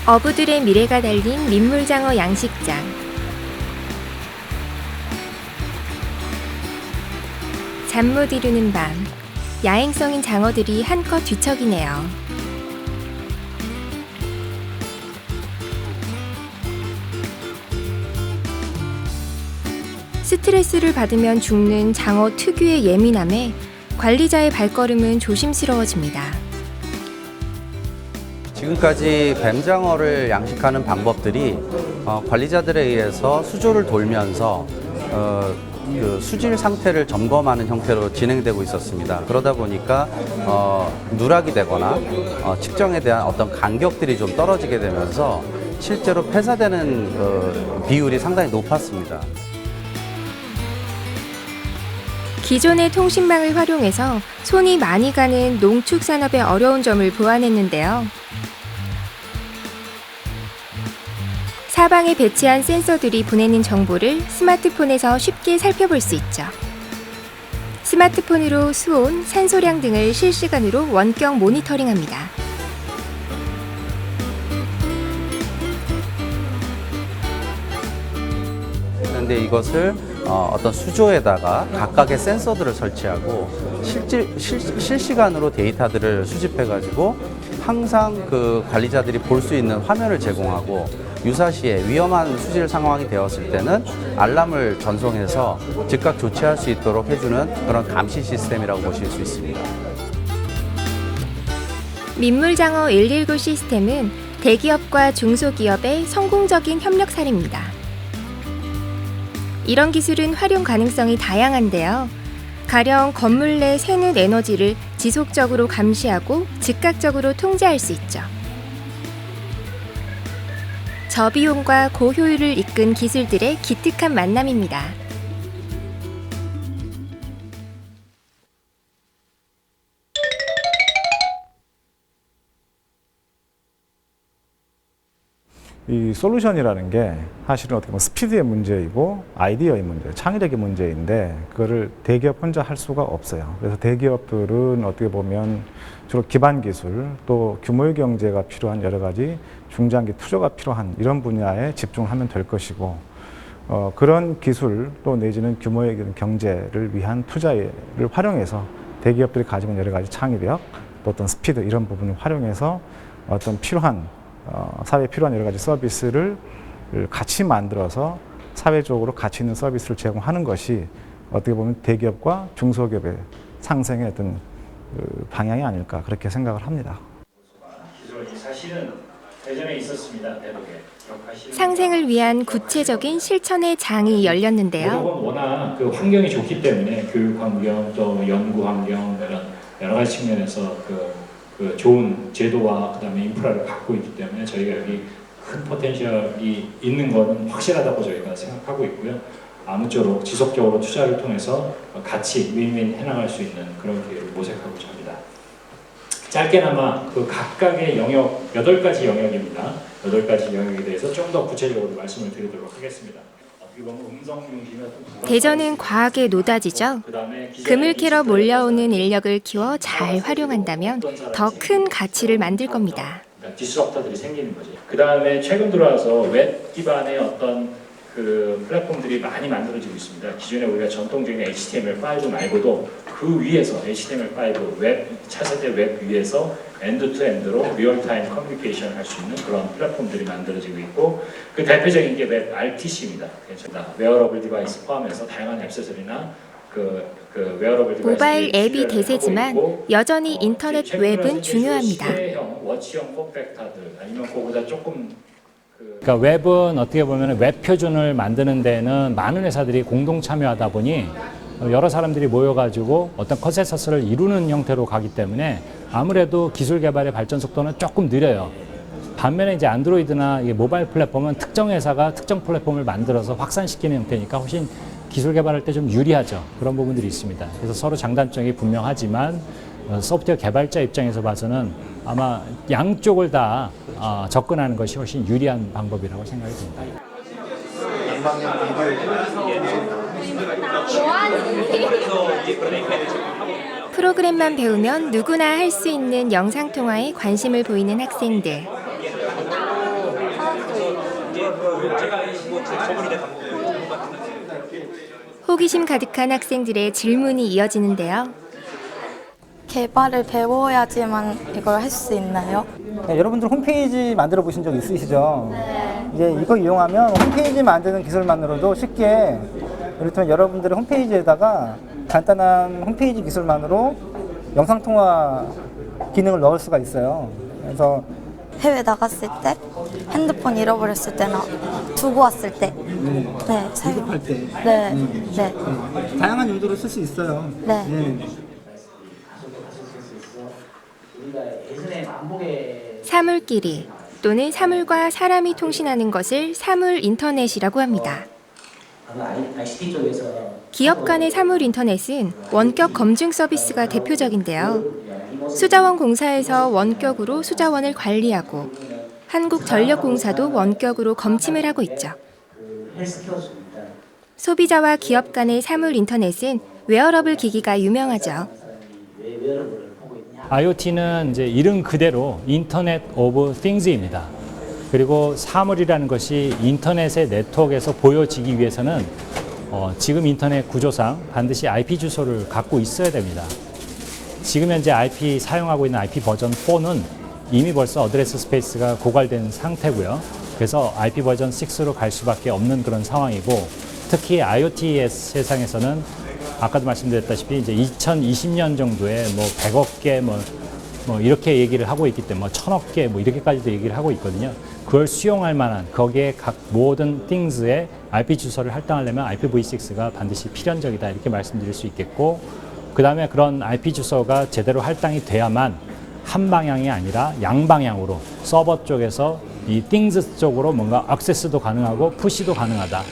어부들의 미래가 달린 민물장어 양식장. 잠 못 이루는 밤, 야행성인 장어들이 한껏 뒤척이네요. 스트레스를 받으면 죽는 장어 특유의 예민함에 관리자의 발걸음은 조심스러워집니다. 지금까지 뱀장어를 양식하는 방법들이 관리자들에 의해서 수조를 돌면서 그 수질 상태를 점검하는 형태로 진행되고 있었습니다. 그러다 보니까 누락이 되거나 측정에 대한 어떤 간격들이 좀 떨어지게 되면서 실제로 폐사되는 비율이 상당히 높았습니다. 기존의 통신망을 활용해서 손이 많이 가는 농축산업의 어려운 점을 보완했는데요. 사방에 배치한 센서들이 보내는 정보를 스마트폰에서 쉽게 살펴볼 수 있죠. 스마트폰으로 수온, 산소량 등을 실시간으로 원격 모니터링합니다. 그런데 이것을 어떤 수조에다가 각각의 센서들을 설치하고 실시간으로 데이터들을 수집해가지고 항상 그 관리자들이 볼 수 있는 화면을 제공하고 유사시에 위험한 수질 상황이 되었을 때는 알람을 전송해서 즉각 조치할 수 있도록 해주는 그런 감시 시스템이라고 보실 수 있습니다. 민물장어 119 시스템은 대기업과 중소기업의 성공적인 협력 사례입니다. 이런 기술은 활용 가능성이 다양한데요. 가령 건물 내 새는 에너지를 지속적으로 감시하고 즉각적으로 통제할 수 있죠. 저비용과 고효율을 이끈 기술들의 기특한 만남입니다. 이 솔루션이라는 게 사실은 어떻게 보면 스피드의 문제이고 아이디어의 문제, 창의력의 문제인데 그거를 대기업 혼자 할 수가 없어요. 그래서 대기업들은 어떻게 보면 주로 기반 기술 또 규모의 경제가 필요한 여러 가지 중장기 투자가 필요한 이런 분야에 집중하면 될 것이고 그런 기술 또 내지는 규모의 경제를 위한 투자를 활용해서 대기업들이 가지고 있는 여러 가지 창의력 또 어떤 스피드 이런 부분을 활용해서 어떤 필요한 사회에 필요한 여러 가지 서비스를 같이 만들어서 사회적으로 가치 있는 서비스를 제공하는 것이 어떻게 보면 대기업과 중소기업의 상생의 어떤 방향이 아닐까 그렇게 생각을 합니다. 사실은 예전에 있었습니다. 상생을 위한 구체적인 실천의 장이 열렸는데요. 워낙 그 환경이 좋기 때문에 교육 환경 또 연구 환경 이런 여러 가지 측면에서 그 좋은 제도와 그다음에 인프라를 갖고 있기 때문에 저희가 여기 큰 포텐셜이 있는 것은 확실하다고 저희가 생각하고 있고요. 아무쪼록 지속적으로 투자를 통해서 같이 윈윈 해나갈 수 있는 그런 기회를 모색하고자 합니다. 짧게나마 그 각각의 영역, 8가지 영역입니다. 8가지 영역에 대해서 좀 더 구체적으로 말씀을 드리도록 하겠습니다. 대전은 과학의 노다지죠. 금을 캐러 몰려오는 인력을 키워 잘 활용한다면 더 큰 가치를 만들 겁니다. 디스럽터들이 생기는 거죠. 그 다음에 최근 들어와서 웹 기반의 어떤 그 플랫폼들이 많이 만들어지고 있습니다. 기존에 우리가 전통적인 HTML5 말고도 그 위에서 HTML5 차세대 웹 위에서 엔드-투-엔드로 리얼타임 커뮤니케이션 할 수 있는 그런 플랫폼들이 만들어지고 있고 그 대표적인 게 웹 RTC입니다. 웨어러블 디바이스 포함해서 다양한 액세서리나 웨어러블 디바이스 모바일 앱이 대세지만 여전히 인터넷 웹은 중요합니다. 워치형 폼팩터들 아니면 그거보다 조금 그러니까 웹은 어떻게 보면 웹 표준을 만드는 데는 많은 회사들이 공동 참여하다 보니 여러 사람들이 모여가지고 어떤 컨센서스를 이루는 형태로 가기 때문에 아무래도 기술 개발의 발전 속도는 조금 느려요. 반면에 이제 안드로이드나 모바일 플랫폼은 특정 회사가 특정 플랫폼을 만들어서 확산시키는 형태니까 훨씬 기술 개발할 때 좀 유리하죠. 그런 부분들이 있습니다. 그래서 서로 장단점이 분명하지만 소프트웨어 개발자 입장에서 봐서는 아마 양쪽을 다 접근하는 것이 훨씬 유리한 방법이라고 생각이 듭니다. 프로그램만 배우면 누구나 할 수 있는 영상통화에 관심을 보이는 학생들. 호기심 가득한 학생들의 질문이 이어지는데요. 개발을 배워야지만 이걸 할 수 있나요? 네, 여러분들 홈페이지 만들어 보신 적 있으시죠? 네. 이제 이거 이용하면 홈페이지 만드는 기술만으로도 쉽게, 이를테면 여러분들의 홈페이지에다가 간단한 홈페이지 기술만으로 영상통화 기능을 넣을 수가 있어요. 그래서 해외 나갔을 때, 핸드폰 잃어버렸을 때나 두고 왔을 때, 네, 기급할 때 네, 네, 다양한 용도로 쓸 수 있어요. 네. 사물끼리 또는 사물과 사람이 통신하는 것을 사물 인터넷이라고 합니다. 기업 간의 사물 인터넷은 원격 검증 서비스가 대표적인데요. 수자원 공사에서 원격으로 수자원을 관리하고 한국전력공사도 원격으로 검침을 하고 있죠. 소비자와 기업 간의 사물 인터넷은 웨어러블 기기가 유명하죠. IoT는 이제 이름 그대로 인터넷 오브 띵즈입니다. 그리고 사물이라는 것이 인터넷의 네트워크에서 보여지기 위해서는 지금 인터넷 구조상 반드시 IP 주소를 갖고 있어야 됩니다. 지금 현재 IP 사용하고 있는 IP 버전 4는 이미 벌써 어드레스 스페이스가 고갈된 상태고요. 그래서 IP 버전 6로 갈 수밖에 없는 그런 상황이고, 특히 IoT 세상에서는 아까도 말씀드렸다시피 이제 2020년 정도에 뭐 100억 개 뭐 이렇게 얘기를 하고 있기 때문에 1000억 개 뭐 이렇게까지도 얘기를 하고 있거든요. 그걸 수용할 만한 거기에 각 모든 things의 IP 주소를 할당하려면 IPv6가 반드시 필연적이다 이렇게 말씀드릴 수 있겠고, 그 다음에 그런 IP 주소가 제대로 할당이 돼야만 한 방향이 아니라 양방향으로 서버 쪽에서 이 things 쪽으로 뭔가 액세스도 가능하고 푸시도 가능하다.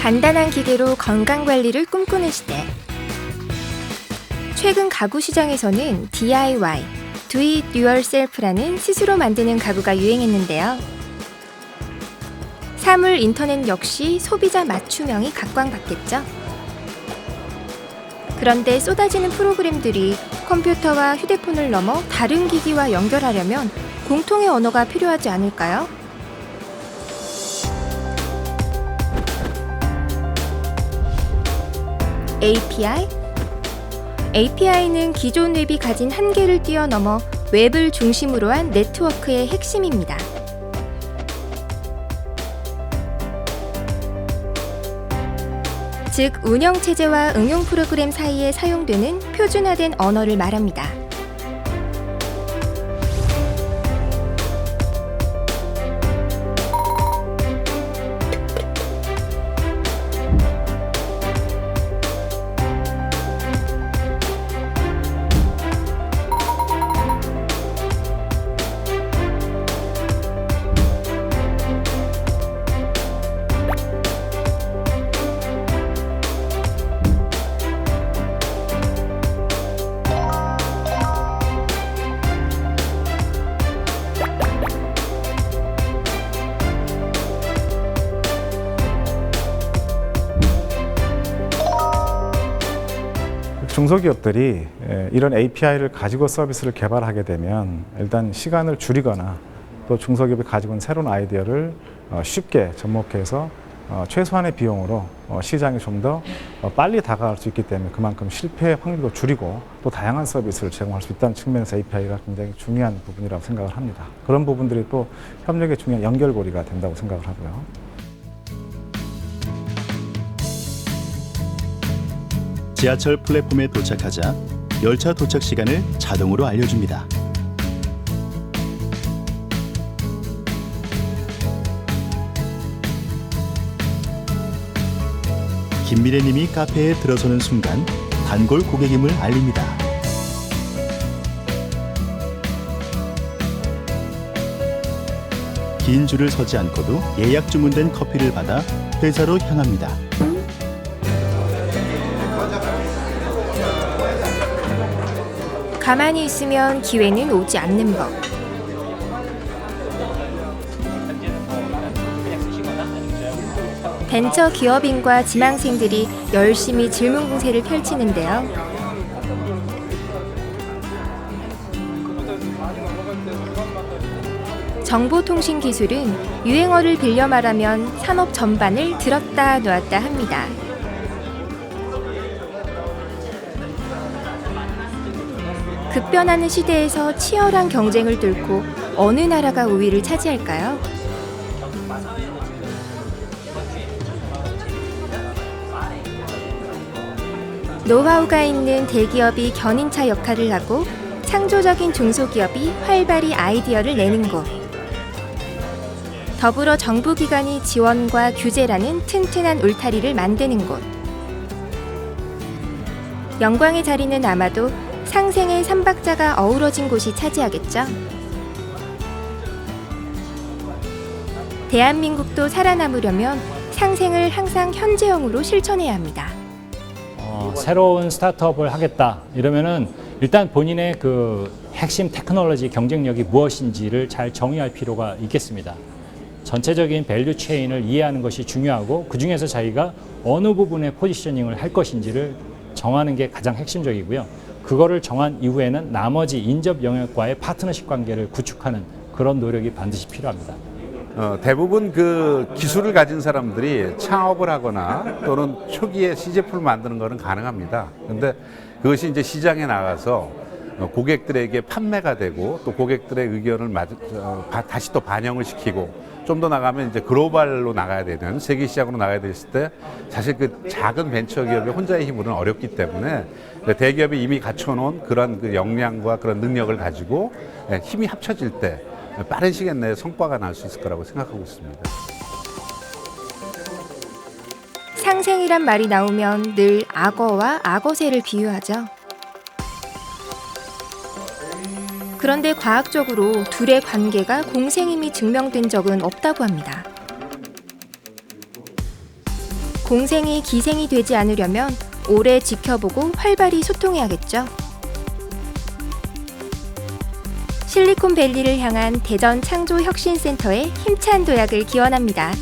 간단한 기계로 건강관리를 꿈꾸는 시대. 최근 가구 시장에서는 DIY, Do It Yourself라는 스스로 만드는 가구가 유행했는데요. 사물 인터넷 역시 소비자 맞춤형이 각광받겠죠. 그런데 쏟아지는 프로그램들이 컴퓨터와 휴대폰을 넘어 다른 기기와 연결하려면 공통의 언어가 필요하지 않을까요? API? API는 기존 웹이 가진 한계를 뛰어넘어 웹을 중심으로 한 네트워크의 핵심입니다. 즉, 운영체제와 응용 프로그램 사이에 사용되는 표준화된 언어를 말합니다. 중소기업들이 이런 API를 가지고 서비스를 개발하게 되면 일단 시간을 줄이거나 또 중소기업이 가지고 있는 새로운 아이디어를 쉽게 접목해서 최소한의 비용으로 시장에 좀 더 빨리 다가갈 수 있기 때문에 그만큼 실패 확률도 줄이고 또 다양한 서비스를 제공할 수 있다는 측면에서 API가 굉장히 중요한 부분이라고 생각을 합니다. 그런 부분들이 또 협력의 중요한 연결고리가 된다고 생각을 하고요. 지하철 플랫폼에 도착하자 열차 도착 시간을 자동으로 알려줍니다. 김미래님이 카페에 들어서는 순간 단골 고객임을 알립니다. 긴 줄을 서지 않고도 예약 주문된 커피를 받아 회사로 향합니다. 가만히 있으면 기회는 오지 않는 법. 벤처 기업인과 지망생들이 열심히 질문 공세를 펼치는데요. 정보통신 기술은 유행어를 빌려 말하면 산업 전반을 들었다 놨다 합니다. 급변하는 시대에서 치열한 경쟁을 뚫고 어느 나라가 우위를 차지할까요? 노하우가 있는 대기업이 견인차 역할을 하고 창조적인 중소기업이 활발히 아이디어를 내는 곳. 더불어 정부기관이 지원과 규제라는 튼튼한 울타리를 만드는 곳. 영광의 자리는 아마도 상생의 삼박자가 어우러진 곳이 차지하겠죠. 대한민국도 살아남으려면 상생을 항상 현재형으로 실천해야 합니다. 새로운 스타트업을 하겠다 이러면은 일단 본인의 그 핵심 테크놀로지 경쟁력이 무엇인지를 잘 정의할 필요가 있겠습니다. 전체적인 밸류 체인을 이해하는 것이 중요하고 그 중에서 자기가 어느 부분에 포지셔닝을 할 것인지를 정하는 게 가장 핵심적이고요. 그거를 정한 이후에는 나머지 인접 영역과의 파트너십 관계를 구축하는 그런 노력이 반드시 필요합니다. 대부분 그 기술을 가진 사람들이 창업을 하거나 또는 초기에 시제품을 만드는 것은 가능합니다. 근데 그것이 이제 시장에 나가서 고객들에게 판매가 되고 또 고객들의 의견을 다시 또 반영을 시키고 좀 더 나가면 이제 글로벌로 나가야 되는 세계 시장으로 나가야 됐을 때 사실 그 작은 벤처 기업이 혼자의 힘으로는 어렵기 때문에 대기업이 이미 갖춰놓은 그런 그 역량과 그런 능력을 가지고 힘이 합쳐질 때 빠른 시간 내에 성과가 날 수 있을 거라고 생각하고 있습니다. 상생이란 말이 나오면 늘 악어와 악어새를 비유하죠. 그런데 과학적으로 둘의 관계가 공생임이 증명된 적은 없다고 합니다. 공생이 기생이 되지 않으려면 오래 지켜보고 활발히 소통해야겠죠. 실리콘밸리를 향한 대전 창조혁신센터의 힘찬 도약을 기원합니다.